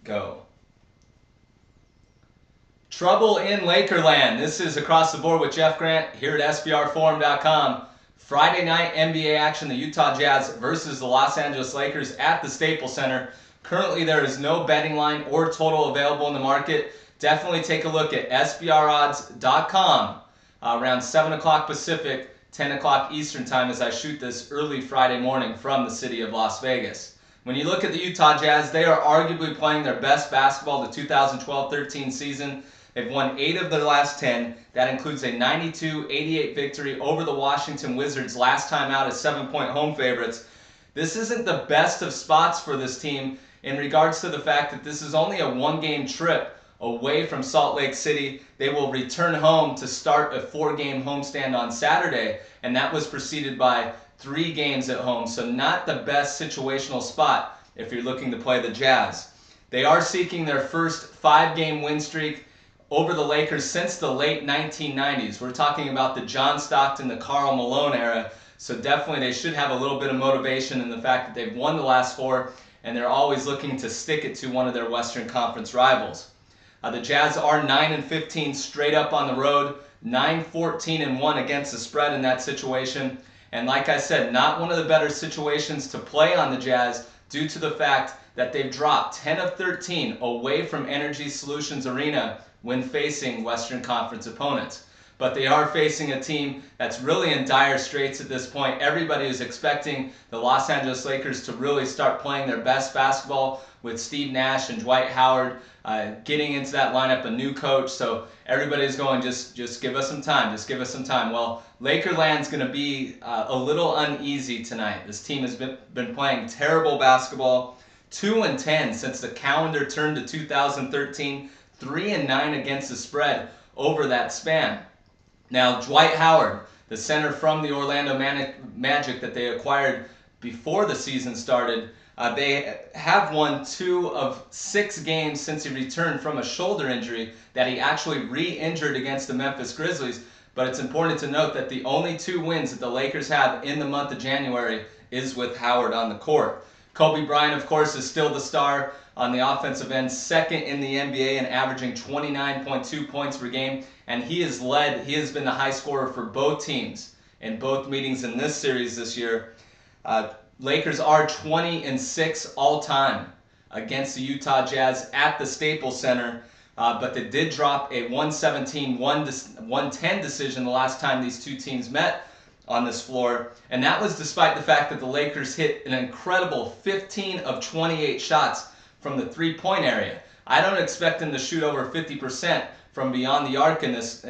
go. Trouble in Lakerland. This is Across the Board with Jeff Grant here at SBRforum.com. Friday night NBA action, the Utah Jazz versus the Los Angeles Lakers at the Staples Center. Currently there is no betting line or total available in the market. Definitely take a look at SBRodds.com around 7 o'clock Pacific, 10 o'clock Eastern time as I shoot this early Friday morning from the city of Las Vegas. When you look at the Utah Jazz, they are arguably playing their best basketball the 2012-13 season. They've won 8 of their last 10. That includes a 92-88 victory over the Washington Wizards last time out as 7-point home favorites. This isn't the best of spots for this team in regards to the fact that this is only a one-game trip away from Salt Lake City. They will return home to start a 4-game homestand on Saturday, and that was preceded by 3 games at home, so not the best situational spot if you're looking to play the Jazz. They are seeking their first 5-game win streak over the Lakers since the late 1990s. We're talking about the John Stockton, the Karl Malone era, so definitely they should have a little bit of motivation in the fact that they've won the last 4, and they're always looking to stick it to one of their Western Conference rivals. The Jazz are 9-15 straight up on the road, 9-14-1 against the spread in that situation. And like I said, not one of the better situations to play on the Jazz due to the fact that they've dropped 10 of 13 away from Energy Solutions Arena when facing Western Conference opponents. But they are facing a team that's really in dire straits at this point. Everybody is expecting the Los Angeles Lakers to really start playing their best basketball with Steve Nash and Dwight Howard getting into that lineup, a new coach. So everybody's going, just give us some time, just give us some time. Well, Lakerland's going to be a little uneasy tonight. This team has been playing terrible basketball, 2-10 since the calendar turned to 2013, 3-9 against the spread over that span. Now, Dwight Howard, the center from the Orlando Magic that they acquired before the season started, they have won 2 of 6 games since he returned from a shoulder injury that he actually re-injured against the Memphis Grizzlies. But it's important to note that the only 2 wins that the Lakers have in the month of January is with Howard on the court. Kobe Bryant, of course, is still the star on the offensive end, second in the NBA and averaging 29.2 points per game. And he has been the high scorer for both teams in both meetings in this series this year. Lakers are 20-6 all-time against the Utah Jazz at the Staples Center, but they did drop a 117-110 decision the last time these two teams met on this floor, and that was despite the fact that the Lakers hit an incredible 15 of 28 shots from the three-point area. I don't expect them to shoot over 50% from beyond the arc in this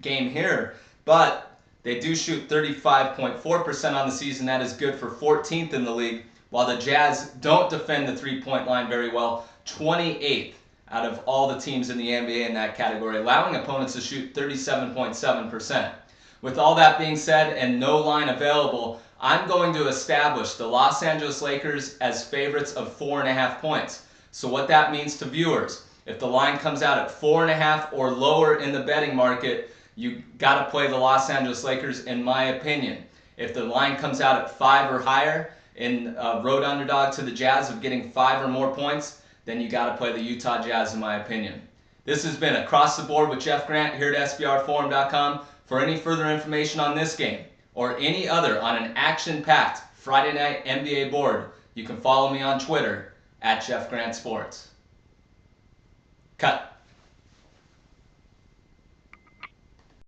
game here, but they do shoot 35.4% on the season. That is good for 14th in the league, while the Jazz don't defend the three-point line very well, 28th out of all the teams in the NBA in that category, allowing opponents to shoot 37.7%. With all that being said and no line available, I'm going to establish the Los Angeles Lakers as favorites of 4.5 points. So what that means to viewers, if the line comes out at 4.5 or lower in the betting market, you got to play the Los Angeles Lakers, in my opinion. If the line comes out at 5 or higher in road underdog to the Jazz of getting 5 or more points, then you got to play the Utah Jazz, in my opinion. This has been Across the Board with Jeff Grant here at SBRforum.com. For any further information on this game or any other on an action-packed Friday night NBA board, you can follow me on Twitter at Jeff Grant Sports. Cut.